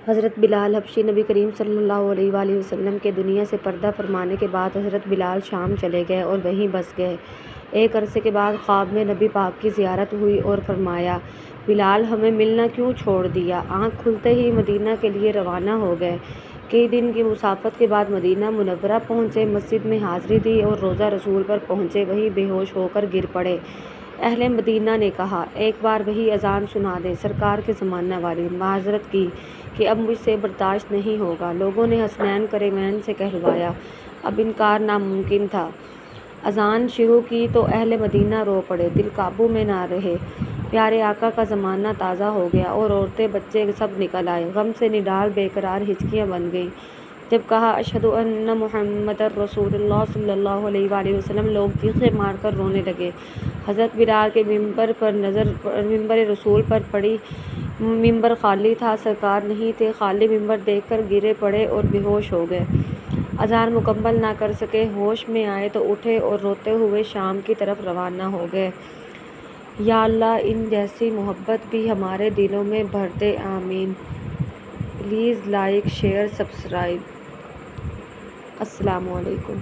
حضرت بلال حبشی نبی کریم صلی اللہ علیہ وآلہ وسلم کے دنیا سے پردہ فرمانے کے بعد حضرت بلال شام چلے گئے اور وہیں بس گئے۔ ایک عرصے کے بعد خواب میں نبی پاک کی زیارت ہوئی اور فرمایا، بلال ہمیں ملنا کیوں چھوڑ دیا؟ آنکھ کھلتے ہی مدینہ کے لیے روانہ ہو گئے۔ کئی دن کی مسافت کے بعد مدینہ منورہ پہنچے، مسجد میں حاضری دی اور روضہ رسول پر پہنچے، وہیں بے ہوش ہو کر گر پڑے۔ اہل مدینہ نے کہا، ایک بار وہی اذان سنا دیں۔ سرکار کے زمانہ والی معذرت کی کہ اب مجھ سے برداشت نہیں ہوگا۔ لوگوں نے حسنین کریمین سے کہلوایا، اب انکار ناممکن تھا۔ اذان شروع کی تو اہل مدینہ رو پڑے، دل قابو میں نہ رہے۔ پیارے آقا کا زمانہ تازہ ہو گیا اور عورتیں بچے سب نکل آئے، غم سے نڈال بے قرار ہچکیاں بن گئیں۔ جب کہا اشہد ان محمد رسول اللہ صلی اللہ علیہ وآلہ وسلم، لوگ چیخیں مار کر رونے لگے۔ حضرت بلال کے ممبر رسول پر پڑی، ممبر خالی تھا، سرکار نہیں تھے۔ خالی ممبر دیکھ کر گرے پڑے اور بے ہوش ہو گئے۔ اذان مکمل نہ کر سکے، ہوش میں آئے تو اٹھے اور روتے ہوئے شام کی طرف روانہ ہو گئے۔ یا اللہ ان جیسی محبت بھی ہمارے دلوں میں بھر دے، آمین۔ Please like, share, subscribe. السلام علیکم۔